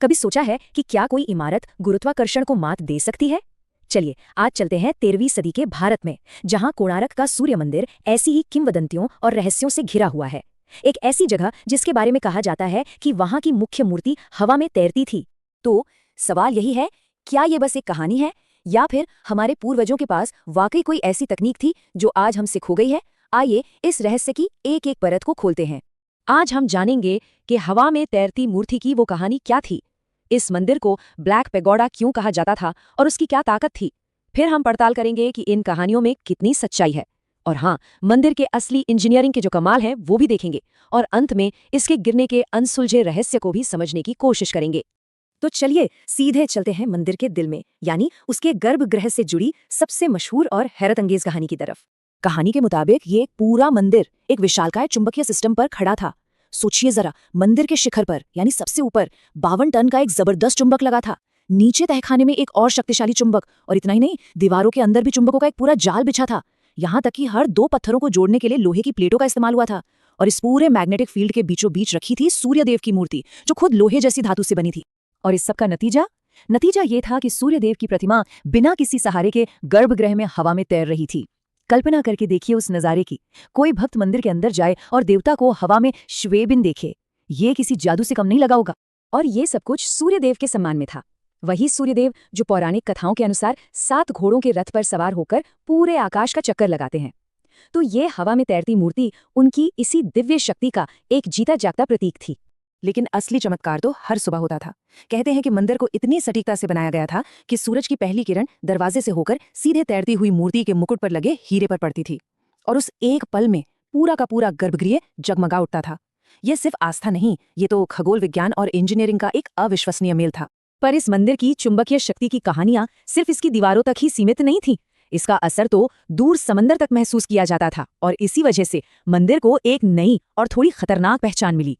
कभी सोचा है कि क्या कोई इमारत गुरुत्वाकर्षण को मात दे सकती है? चलिए आज चलते हैं 13वीं सदी के भारत में, जहां कोणार्क का सूर्य मंदिर ऐसी ही किंवदंतियों और रहस्यों से घिरा हुआ है। एक ऐसी जगह जिसके बारे में कहा जाता है कि वहां की मुख्य मूर्ति हवा में तैरती थी। तो सवाल यही है, क्या ये बस एक कहानी है या फिर हमारे पूर्वजों के पास वाकई कोई ऐसी तकनीक थी जो आज हमसे खो गई है? आइए इस रहस्य की एक एक परत को खोलते हैं। आज हम जानेंगे कि हवा में तैरती मूर्ति की वो कहानी क्या थी, इस मंदिर को ब्लैक पैगोडा क्यों कहा जाता था और उसकी क्या ताकत थी। फिर हम पड़ताल करेंगे कि इन कहानियों में कितनी सच्चाई है, और हाँ, मंदिर के असली इंजीनियरिंग के जो कमाल हैं वो भी देखेंगे, और अंत में इसके गिरने के अनसुलझे रहस्य को भी समझने की कोशिश करेंगे। तो चलिए सीधे चलते हैं मंदिर के दिल में, यानी उसके गर्भगृह से जुड़ी सबसे मशहूर और हैरतअंगेज कहानी की तरफ। कहानी के मुताबिक ये पूरा मंदिर एक विशालकाय चुंबकीय सिस्टम पर खड़ा था। सोचिए जरा, मंदिर के शिखर पर यानी सबसे ऊपर 52 टन का एक जबरदस्त चुंबक लगा था। नीचे तहखाने में एक और शक्तिशाली चुंबक, और इतना ही नहीं, दीवारों के अंदर भी चुंबकों का एक पूरा जाल बिछा था। यहाँ तक कि हर 2 पत्थरों को जोड़ने के लिए लोहे की प्लेटों का इस्तेमाल हुआ था। और इस पूरे मैग्नेटिक फील्ड के बीचों बीच रखी थी सूर्यदेव की मूर्ति, जो खुद लोहे जैसी धातु से बनी थी। और इस सब का नतीजा ये था कि सूर्यदेव की प्रतिमा बिना किसी सहारे के गर्भगृह में हवा में तैर रही थी। कल्पना करके देखिए उस नज़ारे की। कोई भक्त मंदिर के अंदर जाए और देवता को हवा में श्वेबिन देखे, ये किसी जादू से कम नहीं लगा होगा। और ये सब कुछ सूर्यदेव के सम्मान में था। वही सूर्यदेव जो पौराणिक कथाओं के अनुसार 7 घोड़ों के रथ पर सवार होकर पूरे आकाश का चक्कर लगाते हैं। तो ये हवा में तैरती मूर्ति उनकी इसी दिव्य शक्ति का एक जीता जागता प्रतीक थी। लेकिन असली चमत्कार तो हर सुबह होता था। कहते हैं कि मंदिर को इतनी सटीकता से बनाया गया था कि सूरज की पहली किरण दरवाजे से होकर सीधे तैरती हुई मूर्ति के मुकुट पर लगे हीरे पर पड़ती थी, और उस एक पल में पूरा का पूरा गर्भगृह जगमगा उठता था। यह सिर्फ आस्था नहीं, ये तो खगोल विज्ञान और इंजीनियरिंग का एक अविश्वसनीय मेल था। पर इस मंदिर की चुंबकीय शक्ति की कहानियां सिर्फ इसकी दीवारों तक ही सीमित नहीं थी। इसका असर तो दूर समंदर तक महसूस किया जाता था, और इसी वजह से मंदिर को एक नई और थोड़ी खतरनाक पहचान मिली।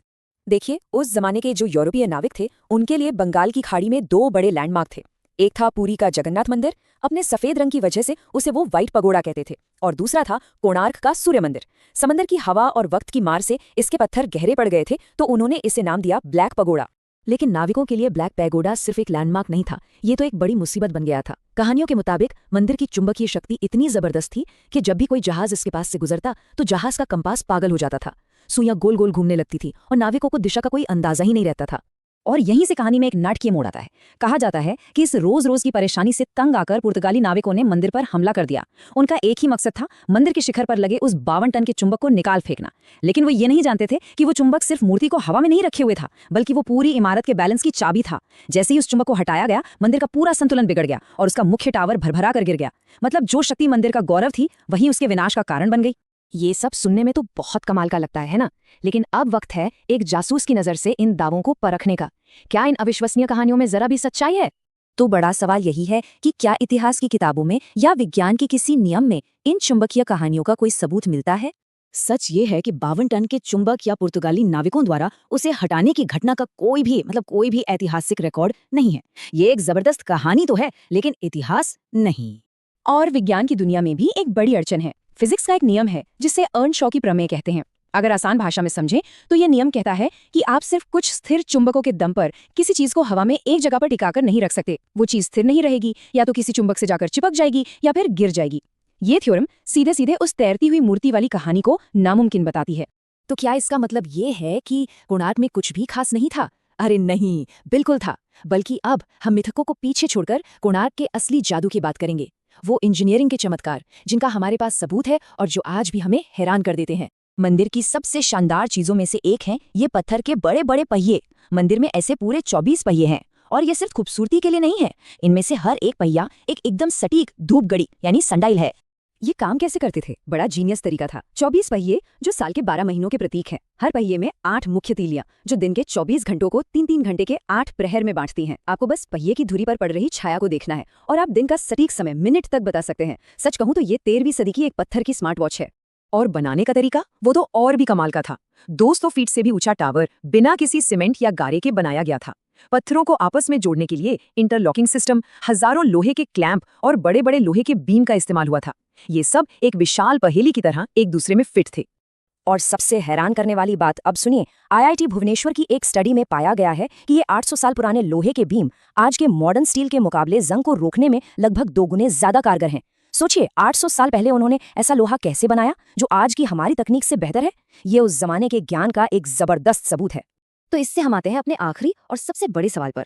देखिए, उस जमाने के जो यूरोपीय नाविक थे, उनके लिए बंगाल की खाड़ी में 2 बड़े लैंडमार्क थे। एक था पुरी का जगन्नाथ मंदिर, अपने सफेद रंग की वजह से उसे वो व्हाइट पगोड़ा कहते थे, और दूसरा था कोणार्क का सूर्य मंदिर। समंदर की हवा और वक्त की मार से इसके पत्थर गहरे पड़ गए थे, तो उन्होंने इसे नाम दिया ब्लैक पगोड़ा। लेकिन नाविकों के लिए ब्लैक पैगोडा सिर्फ एक लैंडमार्क नहीं था, ये तो एक बड़ी मुसीबत बन गया था। कहानियों के मुताबिक मंदिर की चुंबकीय शक्ति इतनी जबरदस्त थी कि जब भी कोई जहाज इसके पास से गुजरता तो जहाज का कंपास पागल हो जाता था। सुइयां गोल गोल घूमने लगती थी और नाविकों को दिशा का कोई अंदाजा ही नहीं रहता था। और यहीं से कहानी में एक नाटकीय मोड़ आता है। कहा जाता है कि इस रोज रोज की परेशानी से तंग आकर पुर्तगाली नाविकों ने मंदिर पर हमला कर दिया। उनका एक ही मकसद था, मंदिर के शिखर पर लगे उस 52 टन के चुंबक को निकाल फेंकना। लेकिन वो ये नहीं जानते थे कि वो चुंबक सिर्फ मूर्ति को हवा में नहीं रखे हुए था, बल्कि वो पूरी इमारत के बैलेंस की चाबी था। जैसे ही उस चुंबक को हटाया गया, मंदिर का पूरा संतुलन बिगड़ गया और उसका मुख्य टावर भरभरा कर गिर गया। मतलब जो शक्ति मंदिर का गौरव थी, वही उसके विनाश का कारण बन गई। ये सब सुनने में तो बहुत कमाल का लगता है ना? लेकिन अब वक्त है एक जासूस की नजर से इन दावों को परखने का। क्या इन अविश्वसनीय कहानियों में जरा भी सच्चाई है? तो बड़ा सवाल यही है कि क्या इतिहास की किताबों में या विज्ञान के किसी नियम में इन चुंबकीय कहानियों का कोई सबूत मिलता है? सच ये है कि 52 टन के चुंबक या पुर्तगाली नाविकों द्वारा उसे हटाने की घटना का कोई भी ऐतिहासिक रिकॉर्ड नहीं है। ये एक जबरदस्त कहानी तो है, लेकिन इतिहास नहीं। और विज्ञान की दुनिया में भी एक बड़ी अड़चन है। फिजिक्स का एक नियम है जिसे अर्नशॉ प्रमेय कहते हैं। अगर आसान भाषा में समझें तो यह नियम कहता है कि आप सिर्फ कुछ स्थिर चुंबकों के दम पर किसी चीज को हवा में एक जगह पर टिकाकर नहीं रख सकते। वो चीज स्थिर नहीं रहेगी, या तो किसी चुंबक से जाकर चिपक जाएगी या फिर गिर जाएगी। ये थ्योरम सीधे सीधे उस तैरती हुई मूर्ति वाली कहानी को नामुमकिन बताती है। तो क्या इसका मतलब ये है कि कोणार्क में कुछ भी खास नहीं था? अरे नहीं, बिल्कुल था। बल्कि अब हम मिथकों को पीछे छोड़कर कोणार्क के असली जादू की बात करेंगे। वो इंजीनियरिंग के चमत्कार जिनका हमारे पास सबूत है और जो आज भी हमें हैरान कर देते हैं। मंदिर की सबसे शानदार चीजों में से एक है ये पत्थर के बड़े बड़े पहिए। मंदिर में ऐसे पूरे 24 पहिए हैं, और ये सिर्फ खूबसूरती के लिए नहीं है। इनमें से हर एक पहिया एक एकदम सटीक धूपगड़ी यानी सनडाइल है। ये काम कैसे करते थे? बड़ा जीनियस तरीका था। 24 पहिए जो साल के 12 महीनों के प्रतीक हैं। हर पहिए में 8 मुख्य तीलियां जो दिन के 24 घंटों को 3-3 घंटे के 8 प्रहर में बांटती हैं। आपको बस पहिए की धुरी पर पड़ रही छाया को देखना है और आप दिन का सटीक समय मिनट तक बता सकते हैं। सच कहूं तो ये 13वीं सदी की एक पत्थर की स्मार्ट वॉच है। और बनाने का तरीका वो तो और भी कमाल का था। 200 फीट से भी ऊंचा टावर बिना किसी सीमेंट या गारे के बनाया गया था। पत्थरों को आपस में जोड़ने के लिए इंटरलॉकिंग सिस्टम, हजारों लोहे के क्लैंप और बड़े बड़े लोहे के बीम का इस्तेमाल हुआ था। ये सब एक विशाल पहेली की तरह एक दूसरे में फिट थे। और सबसे हैरान करने वाली बात अब सुनिए, आईआईटी भुवनेश्वर की एक स्टडी में पाया गया है कि ये 800 साल पुराने लोहे के बीम आज के मॉडर्न स्टील के मुकाबले जंग को रोकने में लगभग 2 गुने ज्यादा कारगर हैं। सोचिए, 800 साल पहले उन्होंने ऐसा लोहा कैसे बनाया जो आज की हमारी तकनीक से बेहतर है। ये उस जमाने के ज्ञान का एक जबरदस्त सबूत है। तो इससे हम आते हैं अपने आखिरी और सबसे बड़े सवाल पर।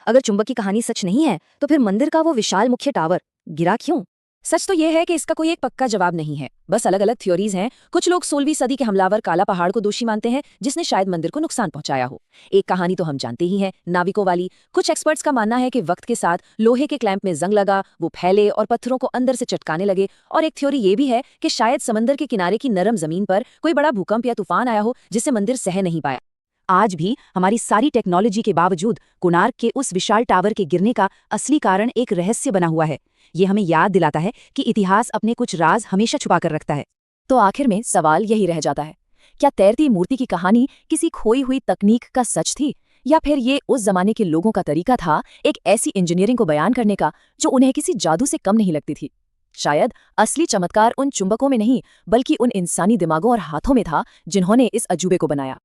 अगर चुंबक की कहानी सच नहीं है तो फिर मंदिर का वो विशाल मुख्य टावर गिरा क्यों? सच तो यह है कि इसका कोई एक पक्का जवाब नहीं है, बस अलग अलग थ्योरीज हैं। कुछ लोग 16वीं सदी के हमलावर काला पहाड़ को दोषी मानते हैं, जिसने शायद मंदिर को नुकसान पहुंचाया हो। एक कहानी तो हम जानते ही हैं, नाविकों वाली। कुछ एक्सपर्ट्स का मानना है कि वक्त के साथ लोहे के क्लैंप में जंग लगा, वो फैले और पत्थरों को अंदर से चटकाने लगे। और एक थ्योरी ये भी है कि शायद समंदर के किनारे की नरम जमीन पर कोई बड़ा भूकंप या तूफान आया हो, जिससे मंदिर सह नहीं पाया। आज भी हमारी सारी टेक्नोलॉजी के बावजूद कोणार्क के उस विशाल टावर के गिरने का असली कारण एक रहस्य बना हुआ है। ये हमें याद दिलाता है कि इतिहास अपने कुछ राज हमेशा छुपा कर रखता है। तो आखिर में सवाल यही रह जाता है, क्या तैरती मूर्ति की कहानी किसी खोई हुई तकनीक का सच थी, या फिर ये उस जमाने के लोगों का तरीका था एक ऐसी इंजीनियरिंग को बयान करने का जो उन्हें किसी जादू से कम नहीं लगती थी। शायद असली चमत्कार उन चुंबकों में नहीं, बल्कि उन इंसानी दिमागों और हाथों में था जिन्होंने इस अजूबे को बनाया।